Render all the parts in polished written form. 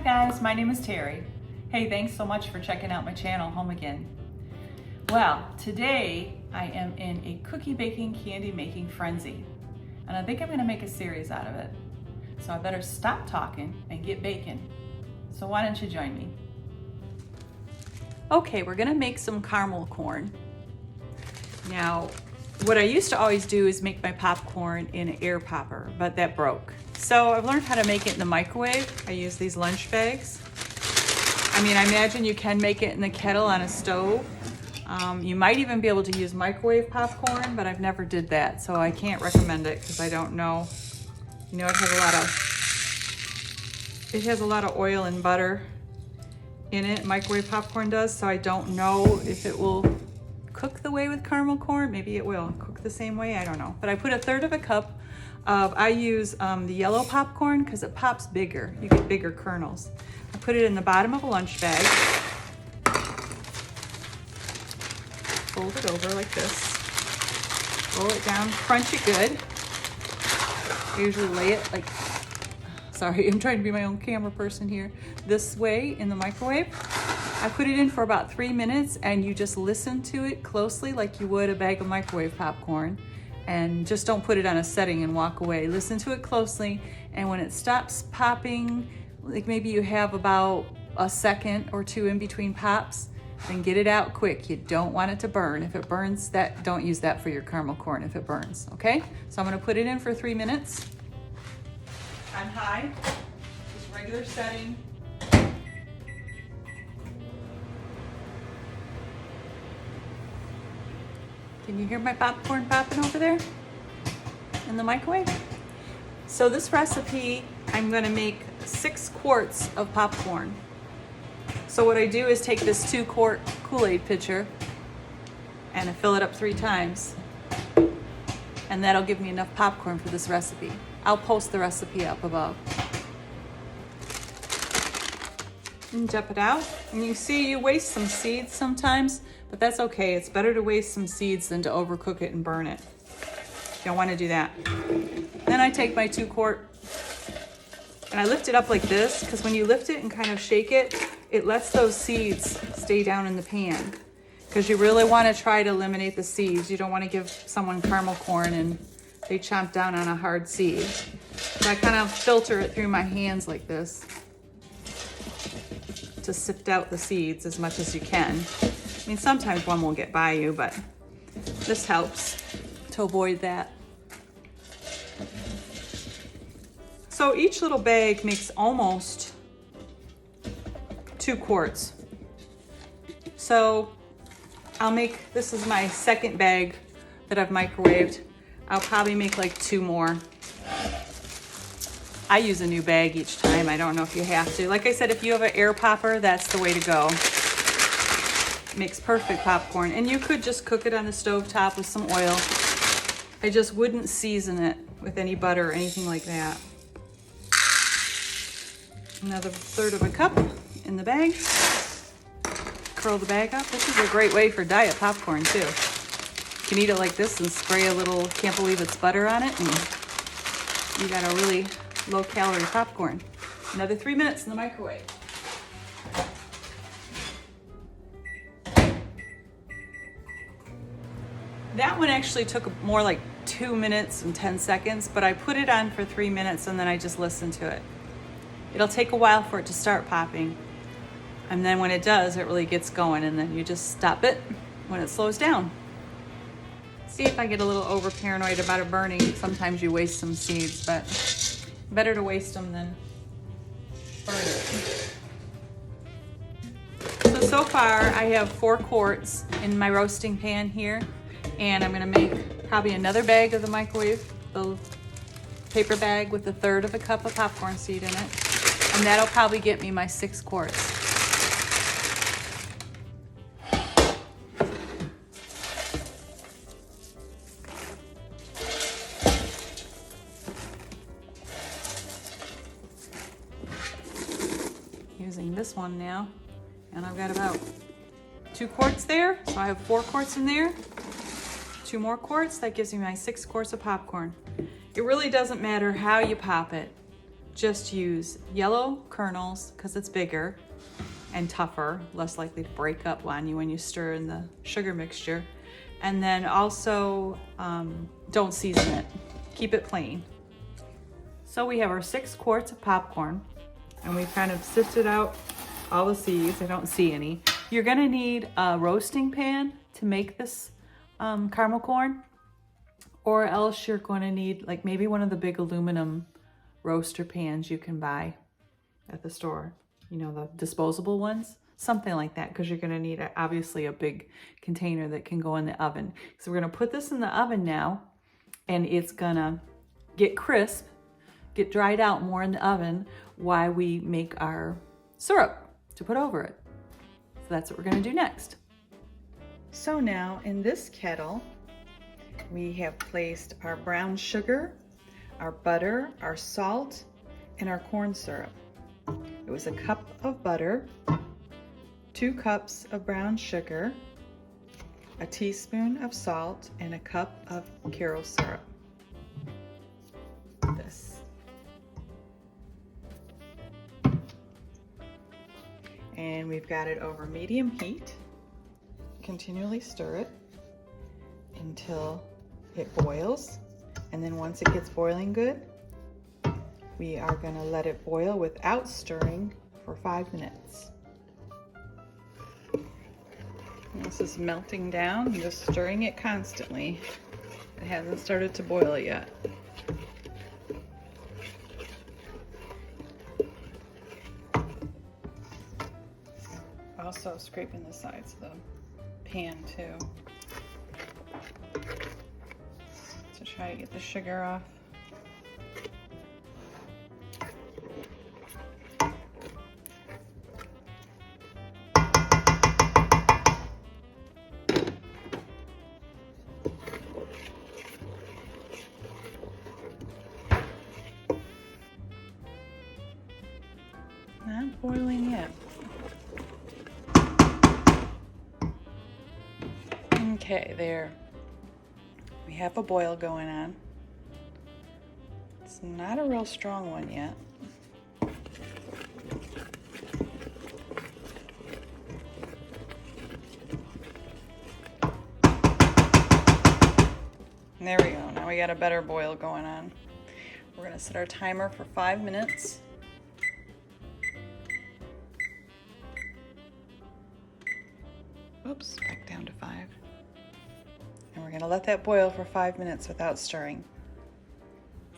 Hi guys, my name is Terry. Hey, thanks so much for checking out my channel, Home Again. Well, today I am in a cookie baking, candy making frenzy. And I think I'm gonna make a series out of it. So I better stop talking and get baking. So why don't you join me? Okay, we're gonna make some caramel corn. Now, what I used to always do is make my popcorn in an air popper, but that broke. So I've learned how to make it in the microwave. I use these lunch bags. I mean, I imagine you can make it in the kettle on a stove. You might even be able to use microwave popcorn, but I've never did that, so I can't recommend it because I don't know. You know, it has a lot of oil and butter in it, microwave popcorn does, so I don't know if it will cook the way with caramel corn. Maybe it will cook the same way, I don't know. But I put 1/3 of a cup of, I use the yellow popcorn because it pops bigger. You get bigger kernels. I put it in the bottom of a lunch bag. Fold it over like this. Roll it down, crunch it good. I usually lay it like, sorry, I'm trying to be my own camera person here. This way in the microwave. I put it in for about 3 minutes and you just listen to it closely like you would a bag of microwave popcorn. And just don't put it on a setting and walk away. Listen to it closely, and when it stops popping, like maybe you have about a second or two in between pops, then get it out quick. You don't want it to burn. If it burns, don't use that for your caramel corn if it burns, okay? So I'm gonna put it in for 3 minutes on high, just regular setting. Can you hear my popcorn popping over there in the microwave? So this recipe, I'm gonna make 6 quarts of popcorn. So what I do is take this 2-quart Kool-Aid pitcher and I fill it up 3 times. And that'll give me enough popcorn for this recipe. I'll post the recipe up above. And dump it out. And you see you waste some seeds sometimes, but that's okay. It's better to waste some seeds than to overcook it and burn it. You don't want to do that. Then I take my 2-quart and I lift it up like this, because when you lift it and kind of shake it, it lets those seeds stay down in the pan. Because you really want to try to eliminate the seeds. You don't want to give someone caramel corn and they chomp down on a hard seed. So I kind of filter it through my hands like this to sift out the seeds as much as you can. I mean, sometimes one will get by you, but this helps to avoid that. So each little bag makes almost 2 quarts. So this is my 2nd bag that I've microwaved. I'll probably make like 2 more. I use a new bag each time. I don't know if you have to. Like I said, if you have an air popper, that's the way to go. Makes perfect popcorn. And you could just cook it on the stove top with some oil. I just wouldn't season it with any butter or anything like that. Another 1/3 of a cup in the bag. Curl the bag up. This is a great way for diet popcorn too. You can eat it like this and spray a little can't believe it's butter on it, and you got a really low calorie popcorn. Another 3 minutes in the microwave. That one actually took more like 2 minutes and 10 seconds, but I put it on for 3 minutes and then I just listened to it. It'll take a while for it to start popping. And then when it does, it really gets going, and then you just stop it when it slows down. See if I get a little over paranoid about it burning. Sometimes you waste some seeds, but better to waste them than burn it. So far I have 4 quarts in my roasting pan here, and I'm gonna make probably another bag of the microwave, the paper bag with 1/3 of a cup of popcorn seed in it, and that'll probably get me my 6 quarts. Using this one now, and I've got about 2 quarts there, so I have 4 quarts in there. 2 more quarts, that gives me my 6 quarts of popcorn. It really doesn't matter how you pop it. just use yellow kernels because it's bigger and tougher, less likely to break up on you when you stir in the sugar mixture. And then also don't season it, keep it plain. So we have our 6 quarts of popcorn, and we've kind of sifted out all the seeds. I don't see any. You're gonna need a roasting pan to make this caramel corn, or else you're gonna need like maybe one of the big aluminum roaster pans you can buy at the store. You know, the disposable ones, something like that, because you're gonna need obviously a big container that can go in the oven. So we're gonna put this in the oven now, and it's gonna get crisp, get dried out more in the oven while we make our syrup to put over it. So that's what we're gonna do next. So now in this kettle, we have placed our brown sugar, our butter, our salt, and our corn syrup. It was a cup of butter, 2 cups of brown sugar, a teaspoon of salt, and a cup of Karo syrup. This. And we've got it over medium heat. Continually stir it until it boils. And then once it gets boiling good, we are going to let it boil without stirring for 5 minutes. And this is melting down. I'm just stirring it constantly. It hasn't started to boil yet. Also scraping the sides of the pan too, to try to get the sugar off. Not boiling yet. Okay, there. We have a boil going on. It's not a real strong one yet. There we go. Now we got a better boil going on. We're going to set our timer for 5 minutes. Oops, back down to 5. And we're going to let that boil for 5 minutes without stirring.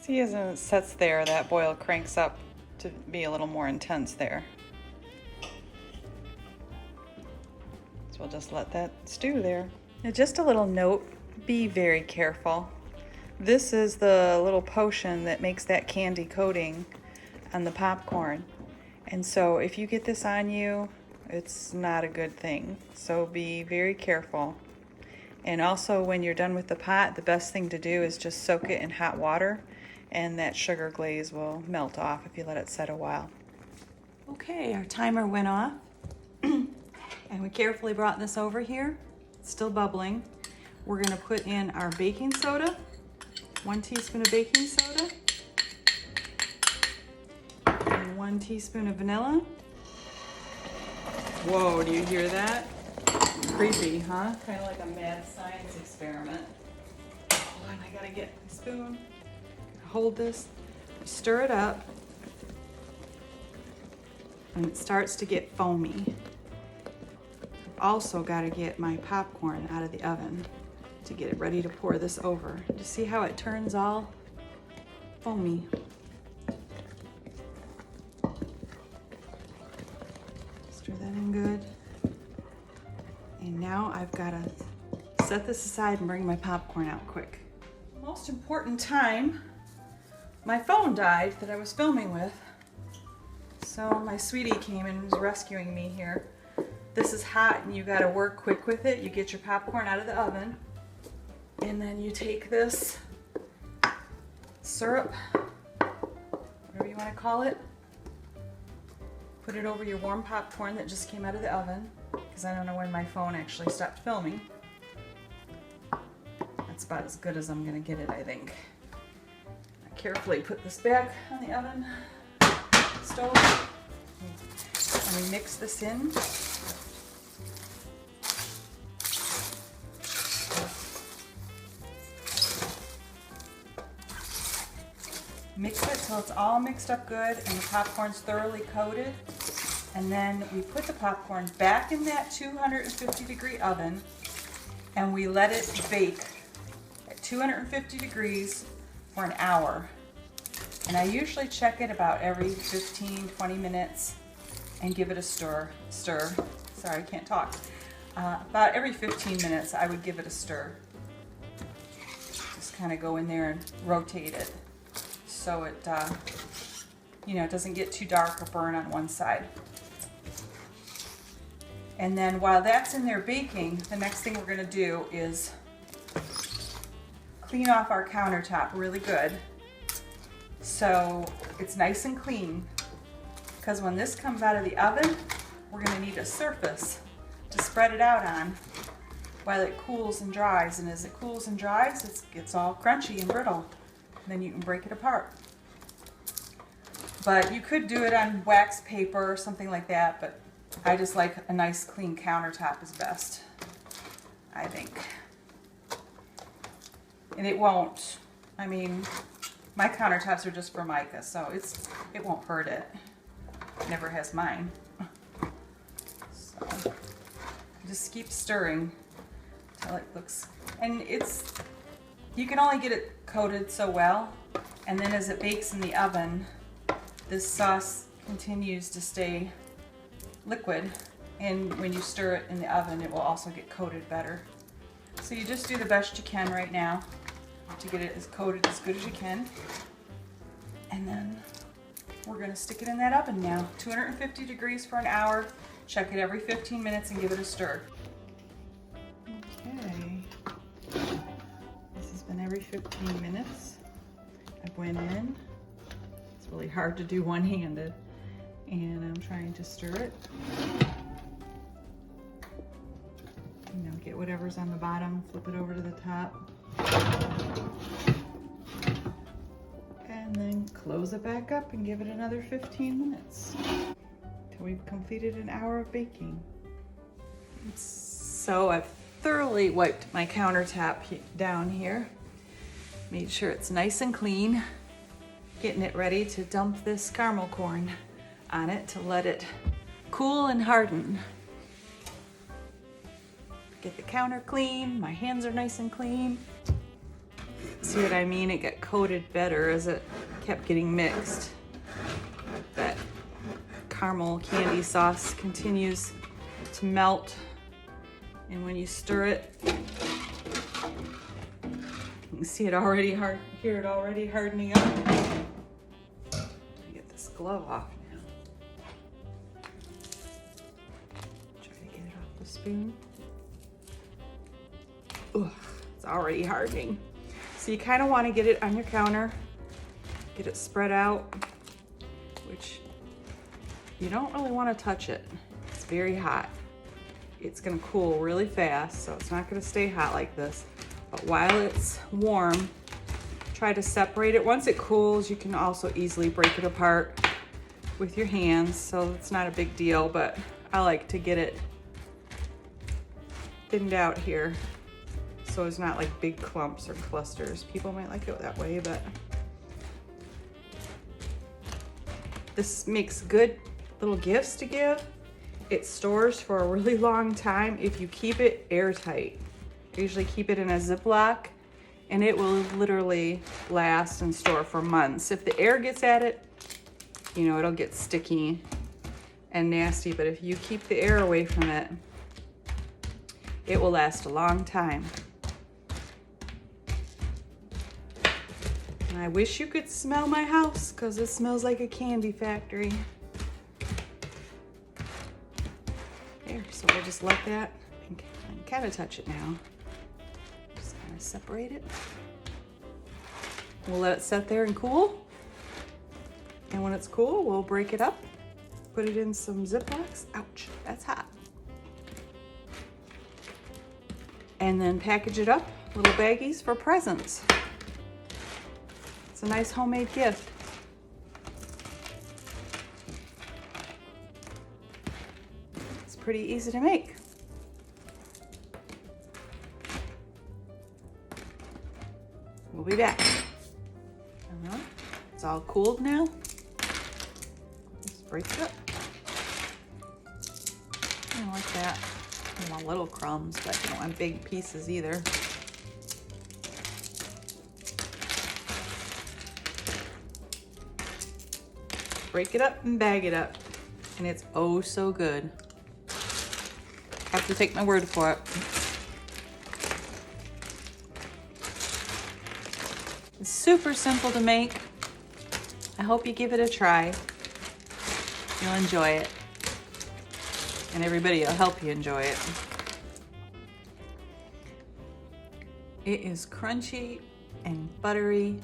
See, as it sets there, that boil cranks up to be a little more intense there. So we'll just let that stew there. Now, just a little note, be very careful. This is the little potion that makes that candy coating on the popcorn. And so if you get this on you, it's not a good thing. So be very careful. And also when you're done with the pot, the best thing to do is just soak it in hot water, and that sugar glaze will melt off if you let it set a while. Okay, our timer went off. And we carefully brought this over here. It's still bubbling. We're gonna put in our baking soda, 1 teaspoon of baking soda, and 1 teaspoon of vanilla. Whoa, do you hear that? Creepy, huh? Kind of like a mad science experiment. Hold on, I gotta get my spoon. Hold this, stir it up, and it starts to get foamy. Also gotta get my popcorn out of the oven to get it ready to pour this over. You see how it turns all foamy? Stir that in good. And now I've gotta set this aside and bring my popcorn out quick. Most important time, my phone died that I was filming with. So my sweetie came and was rescuing me here. This is hot and you gotta work quick with it. You get your popcorn out of the oven, and then you take this syrup, whatever you wanna call it, put it over your warm popcorn that just came out of the oven, because I don't know when my phone actually stopped filming. That's about as good as I'm gonna get it, I think. I carefully put this back on the oven. stove. And we mix this in. Mix it till it's all mixed up good and the popcorn's thoroughly coated. And then we put the popcorn back in that 250-degree oven and we let it bake at 250 degrees for an hour. And I usually check it about every 15-20 minutes and give it a stir. Sorry, I can't talk. About every 15 minutes I would give it a stir. Just kind of go in there and rotate it so it it doesn't get too dark or burn on one side. And then while that's in there baking, the next thing we're going to do is clean off our countertop really good so it's nice and clean, because when this comes out of the oven, we're going to need a surface to spread it out on while it cools and dries. And as it cools and dries, it gets all crunchy and brittle. And then you can break it apart. But you could do it on wax paper or something like that, but I just like a nice clean countertop is best, I think. And it won't, I mean, my countertops are just Formica, so it won't hurt it. It never has mine. So just keep stirring until it looks, and you can only get it coated so well, and then as it bakes in the oven, this sauce continues to stay liquid, and when you stir it in the oven, it will also get coated better. So you just do the best you can right now to get it as coated as good as you can. And then we're going to stick it in that oven now. 250 degrees for an hour. Check it every 15 minutes and give it a stir. Okay. This has been every 15 minutes. I went in. It's really hard to do one-handed. And I'm trying to stir it. Get whatever's on the bottom, flip it over to the top. And then close it back up and give it another 15 minutes till we've completed an hour of baking. So I've thoroughly wiped my countertop down here. Made sure it's nice and clean. Getting it ready to dump this caramel corn on it to let it cool and harden. Get the counter clean, my hands are nice and clean. See what I mean? It got coated better as it kept getting mixed. That caramel candy sauce continues to melt, and when you stir it, you can see it already hear it already hardening up. Get this glove off now. Try to get it off the spoon. Ugh, it's already hardening. So you kind of want to get it on your counter, get it spread out, which you don't really want to touch it. It's very hot. It's going to cool really fast, so it's not going to stay hot like this. But while it's warm, try to separate it. Once it cools, you can also easily break it apart with your hands, so it's not a big deal, but I like to get it thinned out here, so it's not like big clumps or clusters. People might like it that way, but this makes good little gifts to give. It stores for a really long time if you keep it airtight. I usually keep it in a Ziploc, and it will literally last and store for months. If the air gets at it, it'll get sticky and nasty, but if you keep the air away from it, it will last a long time. And I wish you could smell my house, because it smells like a candy factory. There, so we'll just let that, and kind of touch it now. Just kind of separate it. We'll let it sit there and cool. And when it's cool, we'll break it up, put it in some Ziplocs. Ouch, that's hot. And then package it up, little baggies for presents. It's a nice homemade gift. pretty easy to make. We'll be back. It's all cooled now. Just break it up. I don't like that. I want little crumbs, but you don't want big pieces either. Break it up and bag it up. And it's oh so good. Have to take my word for it. It's super simple to make. I hope you give it a try. You'll enjoy it. And everybody will help you enjoy it. It is crunchy and buttery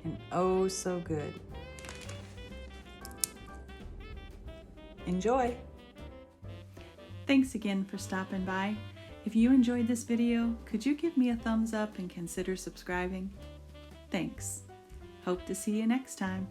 and oh so good. Enjoy. Thanks again for stopping by. If you enjoyed this video, could you give me a thumbs up and consider subscribing? Thanks. Hope to see you next time.